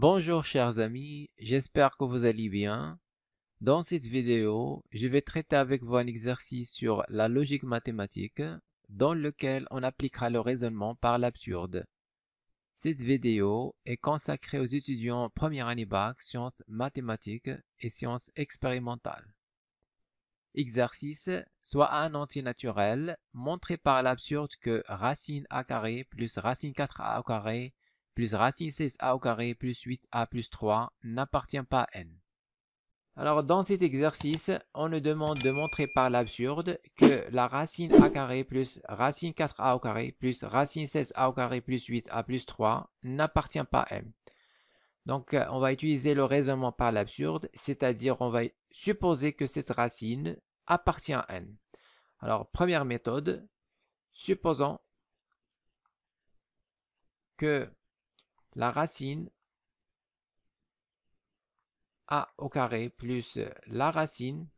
Bonjour chers amis, j'espère que vous allez bien. Dans cette vidéo, je vais traiter avec vous un exercice sur la logique mathématique dans lequel on appliquera le raisonnement par l'absurde. Cette vidéo est consacrée aux étudiants première année bac, sciences mathématiques et sciences expérimentales. Exercice, soit un entier naturel, montré par l'absurde que racine a carré plus racine 4a au carré plus racine 16a au carré plus 8a plus 3 n'appartient pas à n. Alors dans cet exercice, on nous demande de montrer par l'absurde que la racine a carré plus racine 4a au carré plus racine 16a au carré plus 8a plus 3 n'appartient pas à n. Donc on va utiliser le raisonnement par l'absurde, c'est-à-dire on va supposer que cette racine appartient à n. Alors première méthode, supposons que la racine a au carré plus la racine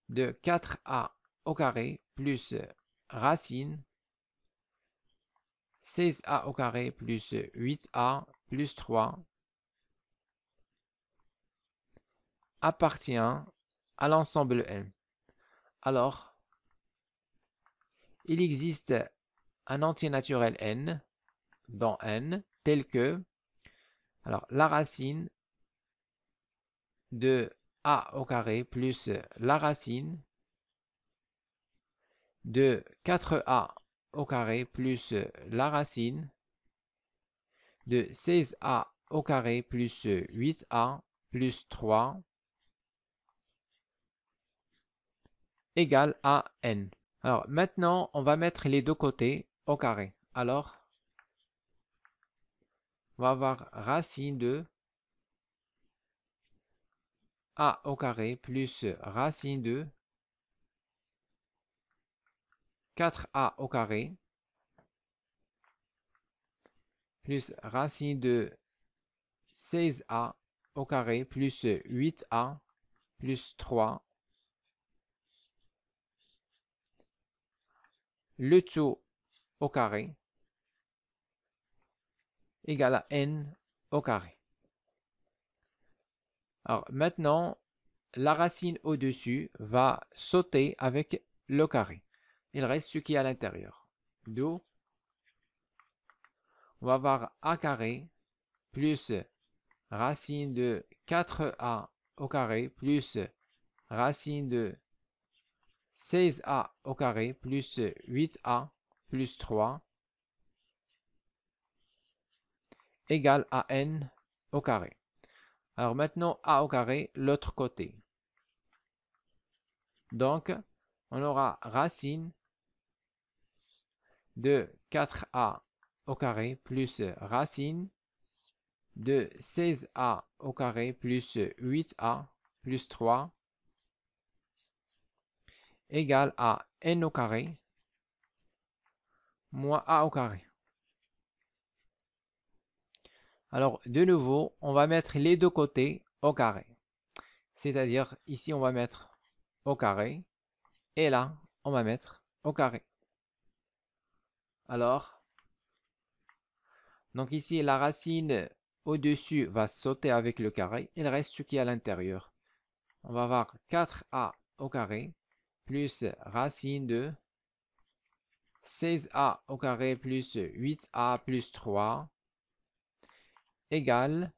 de 4a au carré plus racine 16a au carré plus 8a plus 3 appartient à l'ensemble n. Alors, il existe un entier naturel n dans n tel que la racine de a au carré plus la racine de 4a au carré plus la racine de 16a au carré plus 8a plus 3 égale à n. Alors maintenant, on va mettre les deux côtés au carré. Alors, on va avoir racine de a au carré plus racine de 4a au carré plus racine de 16a au carré plus 8a plus 3, le tout au carré égale à n au carré. Alors maintenant, la racine au-dessus va sauter avec le carré. Il reste ce qui est à l'intérieur. D'où on va avoir a carré plus racine de 4a au carré plus racine de 16a au carré plus 8a plus 3 égale à n au carré. Alors maintenant, a au carré, l'autre côté. Donc, on aura racine de 4a au carré plus racine de 16a au carré plus 8a plus 3 égale à n au carré moins a au carré. Alors, de nouveau, on va mettre les deux côtés au carré. C'est-à-dire, ici, on va mettre au carré et là, on va mettre au carré. Alors, donc ici, la racine au-dessus va sauter avec le carré. Il reste ce qui est à l'intérieur. On va avoir 4a au carré plus racine de 16a au carré plus 8a plus 3 égale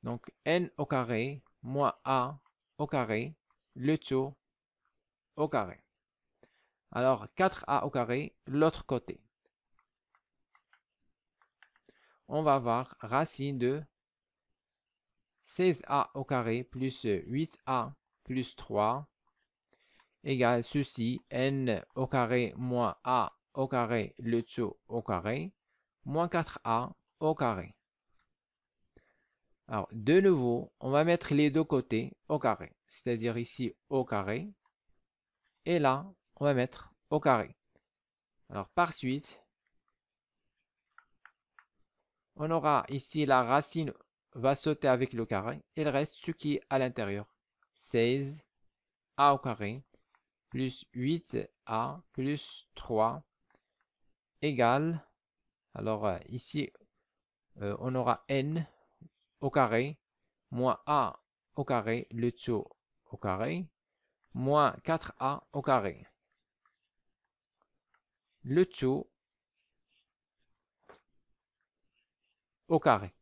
donc n au carré moins a au carré, le tout au carré. Alors 4a au carré, l'autre côté. On va avoir racine de 16a au carré plus 8a plus 3 égale ceci, n au carré moins a au carré, le tout au carré, moins 4a au carré. Alors, de nouveau, on va mettre les deux côtés au carré. C'est-à-dire ici au carré. Et là, on va mettre au carré. Alors, par suite, on aura ici la racine va sauter avec le carré. Il reste ce qui est à l'intérieur. 16a au carré plus 8a plus 3 égale, alors ici, on aura n au carré moins a au carré, le tout au carré, moins 4a au carré. Le tout au carré.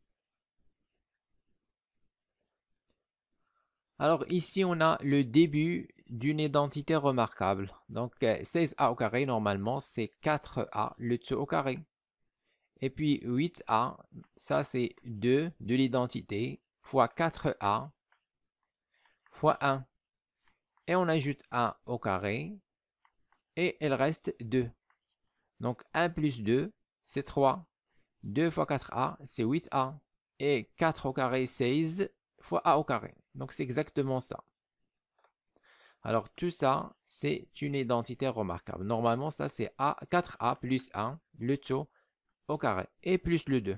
Alors ici, on a le début d'une identité remarquable. Donc 16a au carré, normalement, c'est 4a, le tout au carré. Et puis 8a, ça c'est 2 de l'identité, fois 4a, fois 1. Et on ajoute 1 au carré, et il reste 2. Donc 1 plus 2, c'est 3. 2 fois 4a, c'est 8a. Et 4 au carré, 16 fois a au carré. Donc c'est exactement ça. Alors tout ça, c'est une identité remarquable. Normalement, ça c'est 4a plus 1, le tout au carré, et plus le 2.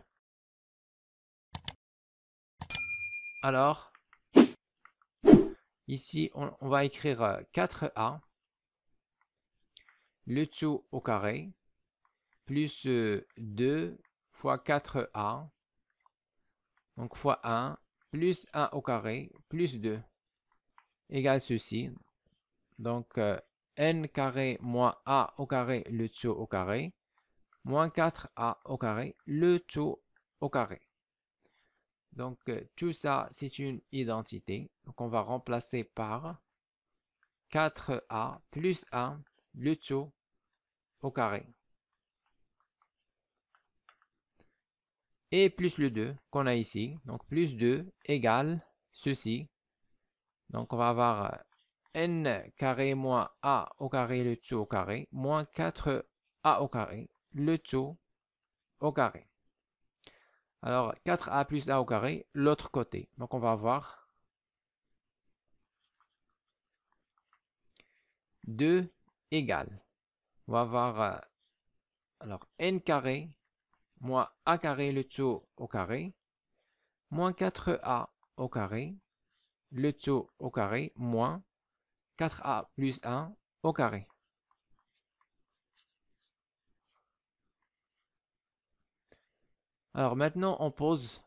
Alors, ici, on va écrire 4a, le tout au carré, plus 2 fois 4a, donc fois 1, plus 1 au carré, plus 2, égale ceci. Donc, n carré moins a au carré, le tout au carré, moins 4a au carré, le tout au carré. Donc, tout ça, c'est une identité. Donc, on va remplacer par 4a plus 1, le tout au carré. Et plus le 2 qu'on a ici. Donc, plus 2 égale ceci. Donc, on va avoir n carré moins a au carré, le tout au carré, moins 4a au carré, le tout au carré. Alors, 4a plus a au carré, l'autre côté. Donc, on va avoir 2 égale. On va avoir, alors, n carré moins a carré, le tout au carré, moins 4a au carré, le tout au carré, moins 4a plus 1 au carré. Alors maintenant, on pose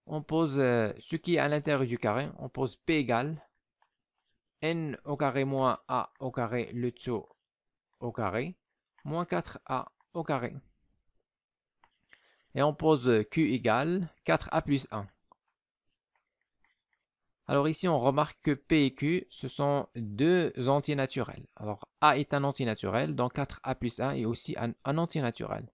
ce qui est à l'intérieur du carré. On pose P égale n au carré moins a au carré, le tout au carré, moins 4a au carré. Et on pose Q égale 4a plus 1. Alors ici, on remarque que P et Q, ce sont deux entiers naturels. Alors A est un entier naturel, donc 4a plus 1 est aussi un entier naturel.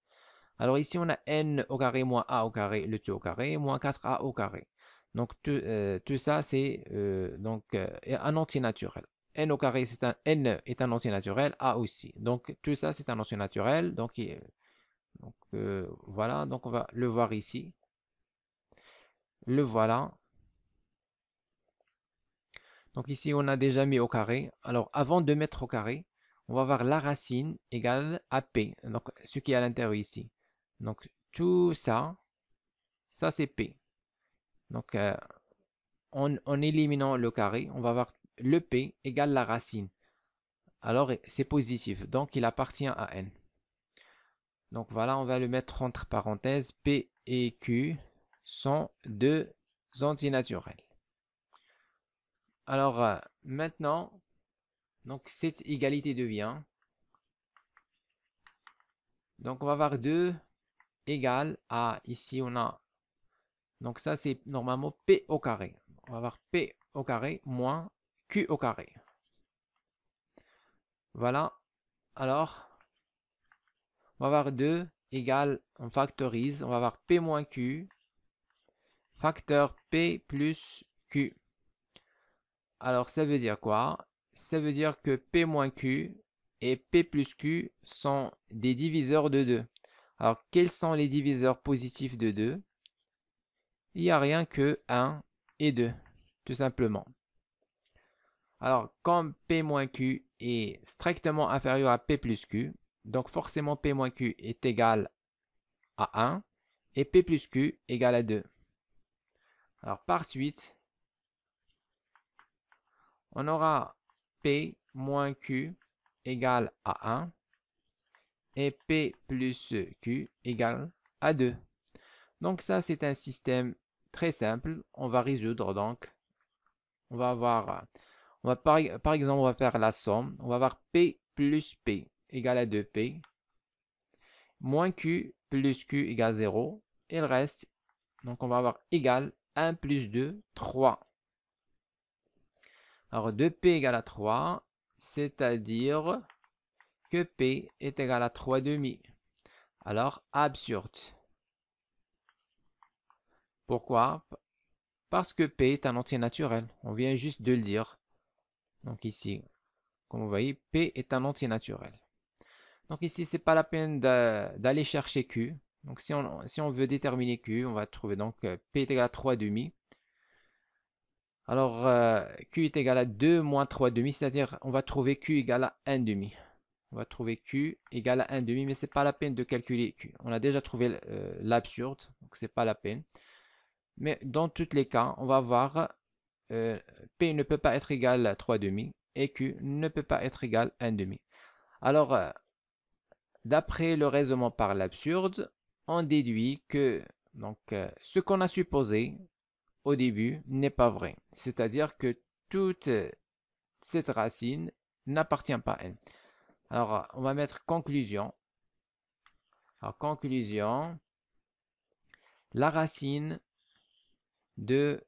Alors ici, on a n au carré moins a au carré, le tout au carré, moins 4a au carré. Donc tout ça, c'est un entier naturel. N au carré, n est un entier naturel, a aussi. Donc tout ça, c'est un entier naturel. Donc voilà, donc on va le voir ici. Le voilà. Donc ici, on a déjà mis au carré. Alors, avant de mettre au carré, on va voir la racine égale à P. Donc, ce qui est à l'intérieur ici. Donc, tout ça, ça c'est P. Donc, en éliminant le carré, on va voir le P égale la racine. Alors, c'est positif. Donc, il appartient à N. Donc, voilà, on va le mettre entre parenthèses. P et Q sont deux antinaturels. Alors, maintenant, donc cette égalité devient, donc on va avoir 2 égale à, ici on a, donc ça c'est normalement P au carré. On va avoir P au carré moins Q au carré. Voilà, alors on va avoir 2 égale, on factorise, on va avoir P moins Q, facteur P plus Q. Alors ça veut dire quoi? Ça veut dire que P moins Q et P plus Q sont des diviseurs de 2. Alors quels sont les diviseurs positifs de 2? Il n'y a rien que 1 et 2, tout simplement. Alors, comme P moins Q est strictement inférieur à P plus Q, donc forcément P moins Q est égal à 1 et P plus Q égale à 2. Alors, par suite, on aura P moins Q égale à 1 et P plus Q égale à 2. Donc ça, c'est un système très simple. On va résoudre donc. On va avoir, par exemple, on va faire la somme. On va avoir P plus P égale à 2P, moins Q plus Q égale 0. Et le reste, donc on va avoir égal 1 plus 2, 3. Alors 2P égale à 3, c'est-à-dire que P est égal à 3 demi. Alors absurde. Pourquoi? Parce que P est un entier naturel. On vient juste de le dire. Donc ici, comme vous voyez, P est un entier naturel. Donc ici, c'est pas la peine d'aller chercher Q. Donc si on veut déterminer Q, on va trouver donc P est égal à 3 demi. Alors Q est égal à 2 moins 3 demi, c'est-à-dire on va trouver Q égal à 1 demi. On va trouver Q égal à 1 demi, mais c'est pas la peine de calculer Q. On a déjà trouvé l'absurde, donc c'est pas la peine. Mais dans tous les cas, on va voir P ne peut pas être égal à 3 demi et Q ne peut pas être égal à 1 demi. Alors, d'après le raisonnement par l'absurde, on déduit que donc, ce qu'on a supposé au début n'est pas vrai. C'est-à-dire que toute cette racine n'appartient pas à n. Alors, on va mettre conclusion. Alors, conclusion, la racine de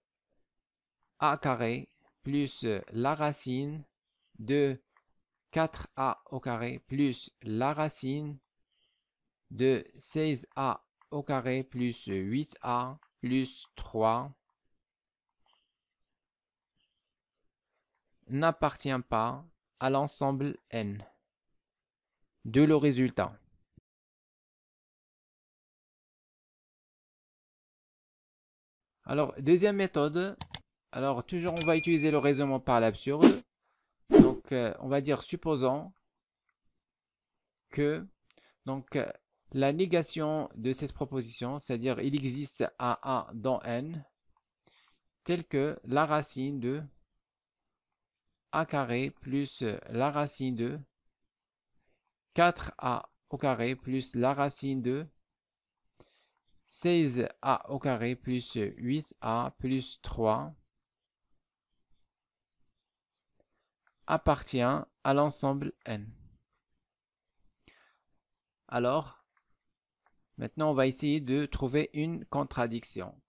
a carré plus la racine de 4a au carré plus la racine de 16a au carré plus 8a plus 3 n'appartient pas à l'ensemble n de le résultat. Alors, deuxième méthode, alors toujours on va utiliser le raisonnement par l'absurde. Donc, on va dire supposons que donc la négation de cette proposition, c'est-à-dire il existe un A dans n, tel que la racine de a carré plus la racine de 4a au carré plus la racine de 16a au carré plus 8a plus 3 appartient à l'ensemble n. Alors, maintenant on va essayer de trouver une contradiction.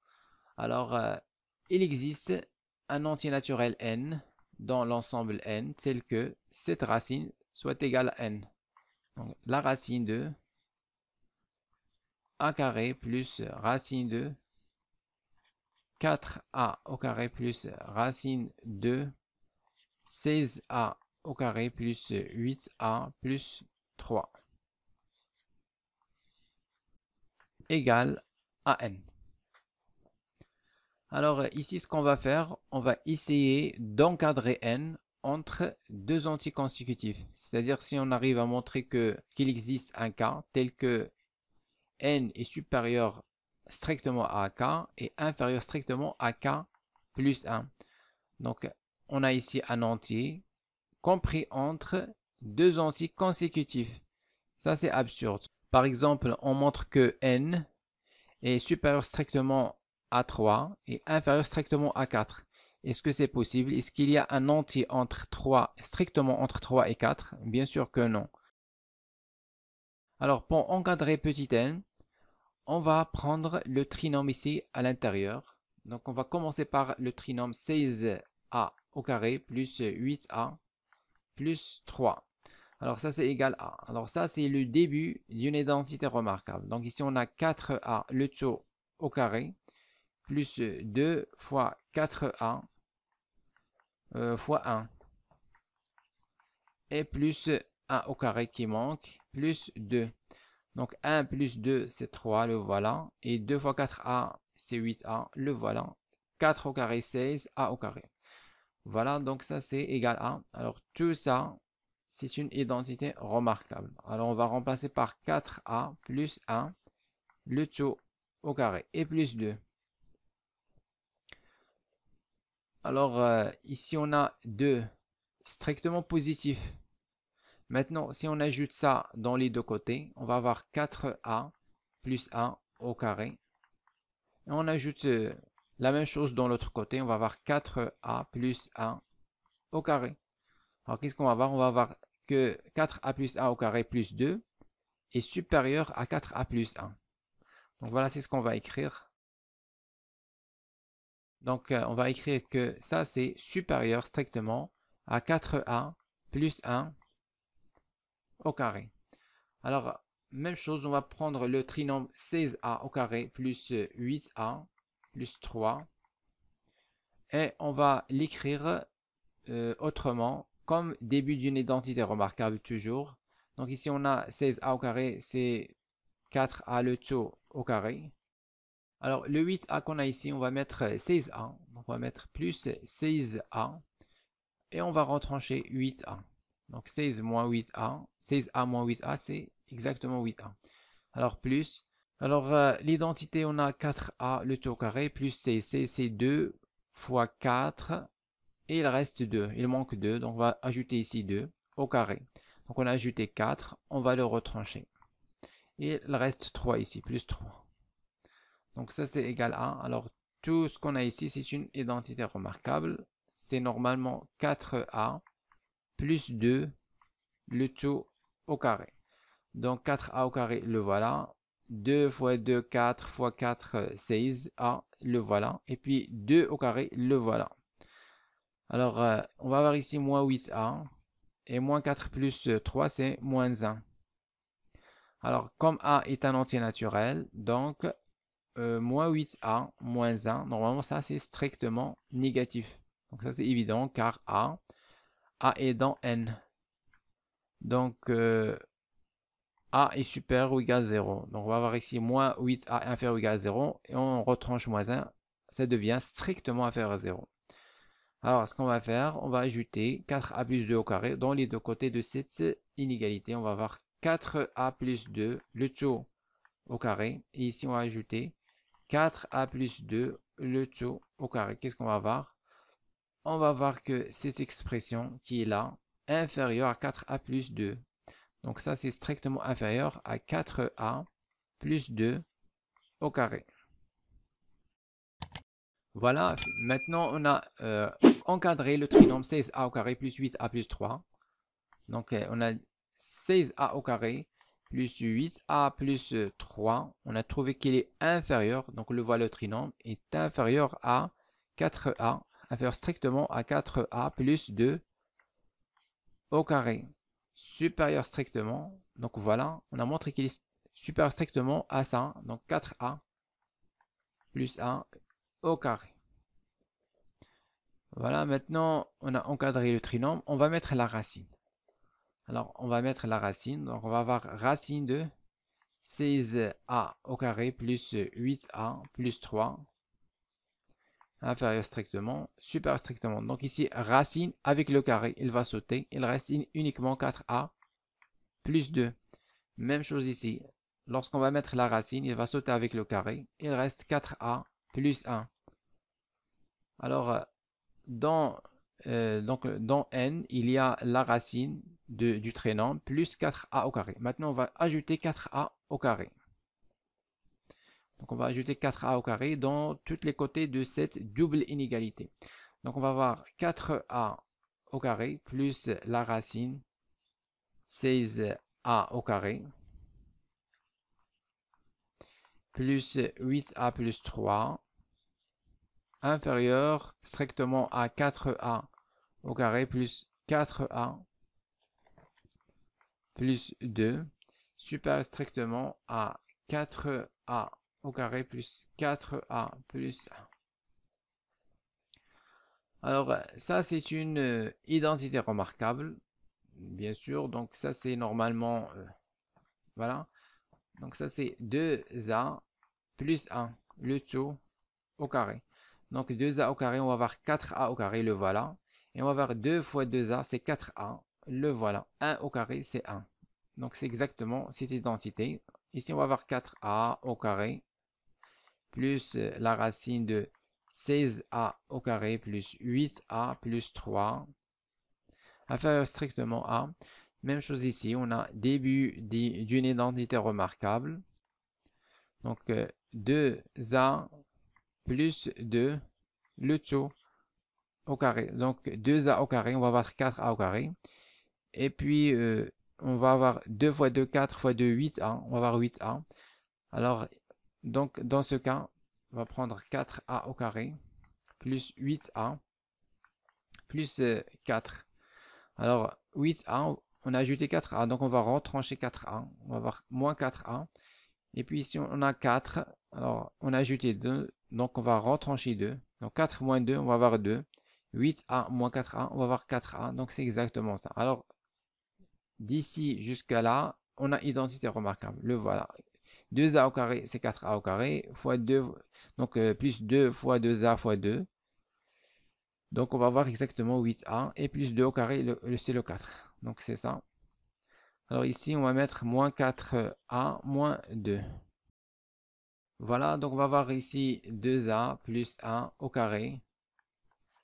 Alors, il existe un entier naturel n dans l'ensemble n tel que cette racine soit égale à n. Donc, la racine de a carré plus racine de 4a au carré plus racine de 16a au carré plus 8a plus 3 égale à n. Alors ici, ce qu'on va faire, on va essayer d'encadrer n entre deux entiers consécutifs. C'est-à-dire si on arrive à montrer qu'il existe un cas tel que n est supérieur strictement à k et inférieur strictement à k plus 1. Donc on a ici un entier compris entre deux entiers consécutifs. Ça c'est absurde. Par exemple, on montre que n est supérieur strictement à 3 et inférieur strictement à 4. Est-ce que c'est possible? Est-ce qu'il y a un entier entre 3, strictement entre 3 et 4? Bien sûr que non. Alors pour encadrer petit n, on va prendre le trinôme ici à l'intérieur. Donc on va commencer par le trinôme 16a au carré plus 8a plus 3. Alors ça c'est égal à. Alors ça c'est le début d'une identité remarquable. Donc ici on a 4a le tout au carré plus 2 fois 4a fois 1 et plus 1 au carré qui manque plus 2. Donc 1 plus 2 c'est 3, le voilà. Et 2 fois 4a c'est 8a, le voilà. 4 au carré 16, a au carré. Voilà, donc ça c'est égal à. Alors tout ça, c'est une identité remarquable. Alors on va remplacer par 4a plus 1, le tout au carré, et plus 2. Alors ici on a 2 strictement positif. Maintenant, si on ajoute ça dans les deux côtés, on va avoir 4a plus 1 au carré. Et on ajoute la même chose dans l'autre côté, on va avoir 4a plus 1 au carré. Alors, qu'est-ce qu'on va avoir? On va avoir que 4a plus 1 au carré plus 2 est supérieur à 4a plus 1. Donc, voilà, c'est ce qu'on va écrire. Donc, on va écrire que ça, c'est supérieur strictement à 4a plus 1 au carré. Alors, même chose, on va prendre le trinôme 16a au carré plus 8a plus 3. Et on va l'écrire autrement, comme début d'une identité remarquable toujours. Donc ici, on a 16a au carré, c'est 4a le tout au carré. Alors, le 8a qu'on a ici, on va mettre 16a. Donc, on va mettre plus 16a. Et on va retrancher 8a. Donc, 16 moins 8a. 16a moins 8a, c'est exactement 8a. Alors, plus. Alors, l'identité, on a 4a le tout au carré, plus c'est 2 fois 4. Et il reste 2. Il manque 2. Donc, on va ajouter ici 2 au carré. Donc, on a ajouté 4. On va le retrancher. Et il reste 3 ici, plus 3. Donc ça, c'est égal à 1. Alors, tout ce qu'on a ici, c'est une identité remarquable. C'est normalement 4a plus 2, le tout au carré. Donc 4a au carré, le voilà. 2 fois 2, 4 fois 4, 16a, le voilà. Et puis 2 au carré, le voilà. Alors, on va avoir ici moins 8a. Et moins 4 plus 3, c'est moins 1. Alors, comme a est un entier naturel, donc moins 8a moins 1, normalement ça c'est strictement négatif. Donc ça c'est évident car a est dans n. Donc a est supérieur ou égal à 0. Donc on va avoir ici moins 8a inférieur ou égal à 0 et on retranche moins 1, ça devient strictement inférieur à 0. Alors ce qu'on va faire, on va ajouter 4a plus 2 au carré dans les deux côtés de cette inégalité. On va avoir 4a plus 2, le tout au carré. Et ici on va ajouter 4a plus 2, le tout au carré. Qu'est-ce qu'on va voir? On va voir que cette expression qui est là, inférieure à 4a plus 2. Donc ça, c'est strictement inférieur à 4a plus 2 au carré. Voilà, maintenant on a encadré le trinôme 16a au carré plus 8a plus 3. Donc on a 16a au carré plus 8a plus 3. On a trouvé qu'il est inférieur, donc le voilà, le trinôme est inférieur à 4a, inférieur strictement à 4a plus 2 au carré. Supérieur strictement, donc voilà, on a montré qu'il est supérieur strictement à ça, donc 4a plus 1 au carré. Voilà, maintenant on a encadré le trinôme, on va mettre la racine. Alors on va mettre la racine, donc on va avoir racine de 16a au carré plus 8a plus 3 inférieur strictement, supérieur strictement. Donc ici, racine avec le carré, il va sauter. Il reste uniquement 4a plus 2. Même chose ici. Lorsqu'on va mettre la racine, il va sauter avec le carré. Il reste 4a plus 1. Alors, dans n, il y a la racine du trinôme plus 4a au carré. Maintenant, on va ajouter 4a au carré. Donc, on va ajouter 4a au carré dans tous les côtés de cette double inégalité. Donc, on va avoir 4a au carré plus la racine 16a au carré plus 8a plus 3 inférieur strictement à 4a au carré plus 4a plus 2 supérieur strictement à 4a au carré plus 4a plus 1. Alors ça c'est une identité remarquable, bien sûr. Donc ça c'est normalement, voilà. Donc ça c'est 2a plus 1, le tout au carré. Donc 2a au carré, on va avoir 4a au carré, le voilà. Et on va avoir 2 fois 2a, c'est 4a, le voilà. 1 au carré, c'est 1. Donc c'est exactement cette identité. Ici, on va avoir 4a au carré plus la racine de 16a au carré plus 8a plus 3 inférieur strictement à. Même chose ici, on a début d'une identité remarquable. Donc 2a plus 2, le tout au carré. Donc 2a au carré, on va avoir 4a au carré. Et puis on va avoir 2 fois 2, 4 fois 2, 8a. On va avoir 8a. Alors, donc dans ce cas, on va prendre 4a au carré plus 8a plus 4. Alors 8a, on a ajouté 4a, donc on va retrancher 4a. On va avoir moins 4a. Et puis ici, on a 4. Alors, on a ajouté 2. Donc, on va retrancher 2. Donc, 4 moins 2, on va avoir 2. 8a moins 4a, on va avoir 4a. Donc, c'est exactement ça. Alors, d'ici jusqu'à là, on a identité remarquable. Le voilà. 2a au carré, c'est 4a au carré, fois 2. Donc, plus 2 fois 2a fois 2. Donc, on va avoir exactement 8a. Et plus 2 au carré, c'est le 4. Donc, c'est ça. Alors, ici, on va mettre moins 4a moins 2. Voilà, donc on va voir ici 2a plus 1 au carré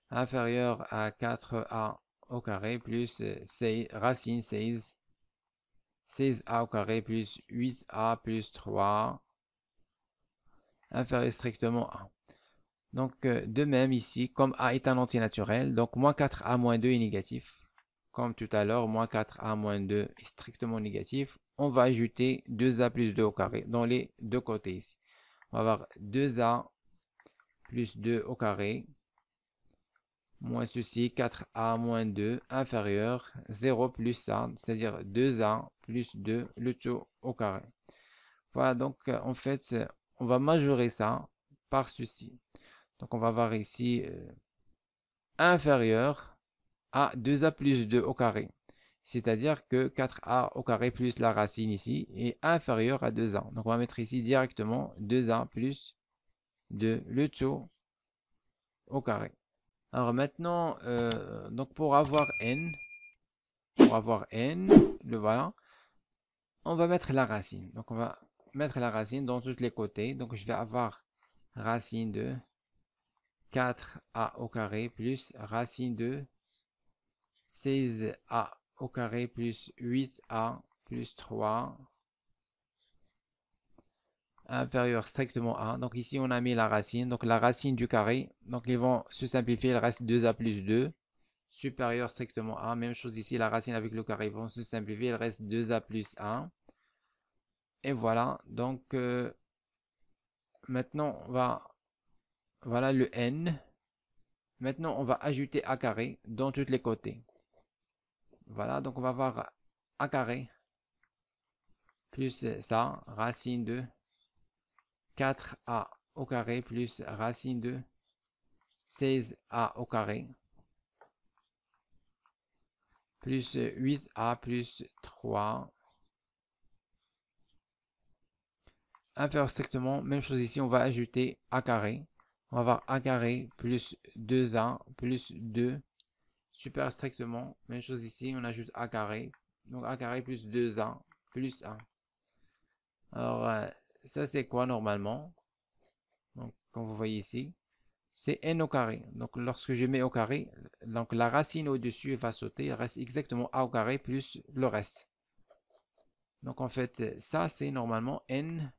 inférieur à 4a au carré plus racine 16, 16a au carré plus 8a plus 3 inférieur strictement à 1. Donc de même ici, comme a est un entier naturel, donc moins 4a moins 2 est négatif. Comme tout à l'heure, moins 4a moins 2 est strictement négatif. On va ajouter 2a plus 2 au carré dans les deux côtés ici. On va avoir 2a plus 2 au carré, moins ceci, 4a moins 2, inférieur, 0 plus a, c'est-à-dire 2a plus 2, le tout au carré. Voilà, donc en fait, on va majorer ça par ceci. Donc on va voir ici inférieur à 2a plus 2 au carré. C'est-à-dire que 4a au carré plus la racine ici est inférieur à 2a. Donc on va mettre ici directement 2a plus 2, le tout au carré. Alors maintenant, donc pour avoir n, le voilà, on va mettre la racine. Donc on va mettre la racine dans tous les côtés. Donc je vais avoir racine de 4a au carré plus racine de 16a au carré plus 8a plus 3 inférieur strictement à. Donc ici on a mis la racine. Donc la racine du carré. Donc ils vont se simplifier. Il reste 2a plus 2. Supérieur strictement à. Même chose ici, la racine avec le carré vont se simplifier. Il reste 2a plus 1. Et voilà. Donc, maintenant, voilà le n. Maintenant, on va ajouter a carré dans tous les côtés. Voilà. Donc, on va avoir a carré plus ça, racine de 4a au carré plus racine de 16a au carré plus 8a plus 3 inférieur strictement, même chose ici, on va ajouter a carré. On va avoir a carré plus 2a plus 2 supérieur strictement. Même chose ici, on ajoute a carré. Donc a carré plus 2a plus 1. Alors ça c'est quoi normalement? Donc comme vous voyez ici, c'est n au carré. Donc lorsque je mets au carré, donc la racine au-dessus va sauter. Il reste exactement a au carré plus le reste. Donc en fait, ça c'est normalement n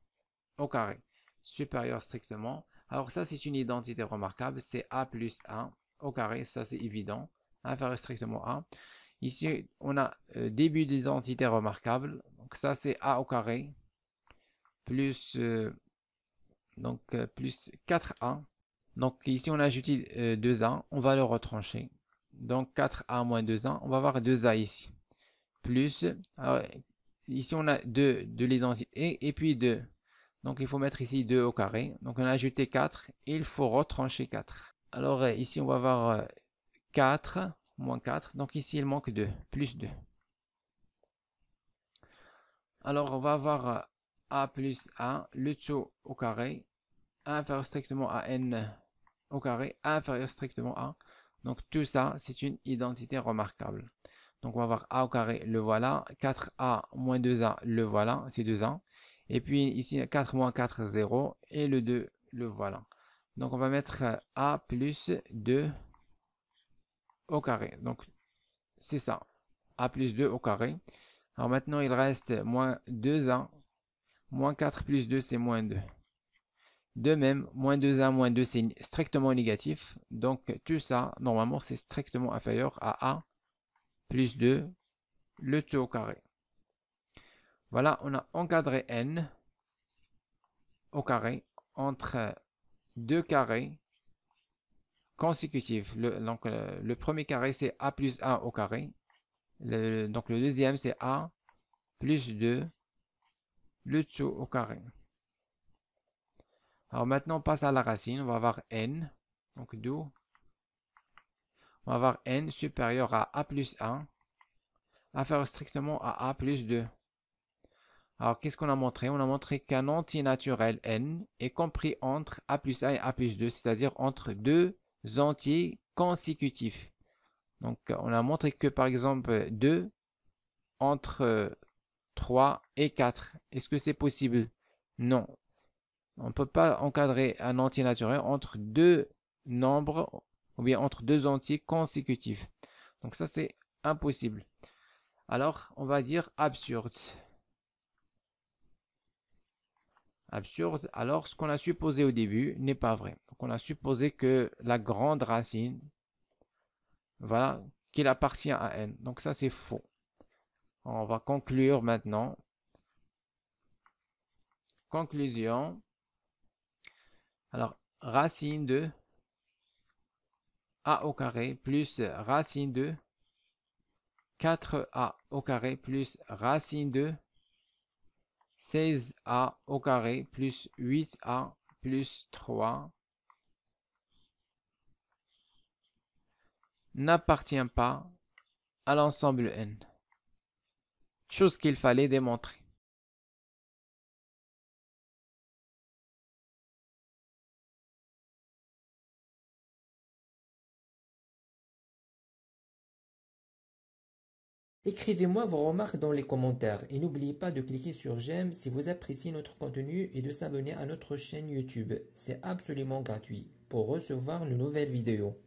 au carré, supérieur strictement. Alors ça, c'est une identité remarquable, c'est a plus 1 au carré, ça c'est évident, inférieur strictement à. Ici, on a début d'identité remarquable, donc ça c'est a au carré, plus, plus 4a. Donc ici, on a ajouté 2a, on va le retrancher. Donc 4a moins 2a, on va avoir 2a ici. Plus, alors, ici on a 2 de l'identité, et puis 2. Donc il faut mettre ici 2 au carré. Donc on a ajouté 4 et il faut retrancher 4. Alors ici on va avoir 4 moins 4. Donc ici il manque 2, plus 2. Alors on va avoir a plus 1, le tout au carré, inférieur strictement à n au carré, inférieur strictement à. Donc tout ça c'est une identité remarquable. Donc on va avoir a au carré, le voilà, 4a moins 2a, le voilà, c'est 2a. Et puis ici 4 moins 4, 0, et le 2, le voilà. Donc on va mettre a plus 2 au carré. Donc c'est ça. a plus 2 au carré. Alors maintenant, il reste moins 2a. Moins 4 plus 2, c'est moins 2. De même, moins 2a, moins 2, c'est strictement négatif. Donc, tout ça, normalement, c'est strictement inférieur à a plus 2, le tout au carré. Voilà, on a encadré n au carré entre deux carrés consécutifs. Le premier carré, c'est a plus 1 au carré. Donc, le deuxième, c'est a plus 2, le tout au carré. Alors maintenant, on passe à la racine. On va avoir n. Donc, d'où on va avoir n supérieur à a plus 1 inférieur strictement à a plus 2. Alors, qu'est-ce qu'on a montré? On a montré qu'un antinaturel n est compris entre a plus 1 et a plus 2, c'est-à-dire entre deux entiers consécutifs. Donc, on a montré que, par exemple, 2 entre 3 et 4. Est-ce que c'est possible? Non. On ne peut pas encadrer un entier naturel entre deux nombres ou bien entre deux entiers consécutifs. Donc ça, c'est impossible. Alors, on va dire absurde. Absurde. Alors, ce qu'on a supposé au début n'est pas vrai. Donc, on a supposé que la grande racine, voilà, qu'il appartient à n. Donc ça, c'est faux. On va conclure maintenant. Conclusion. Alors, racine de a au carré plus racine de 4a au carré plus racine de 16a au carré plus 8a plus 3 n'appartient pas à l'ensemble n. Chose qu'il fallait démontrer. Écrivez-moi vos remarques dans les commentaires et n'oubliez pas de cliquer sur j'aime si vous appréciez notre contenu et de s'abonner à notre chaîne YouTube. C'est absolument gratuit pour recevoir de nouvelles vidéos.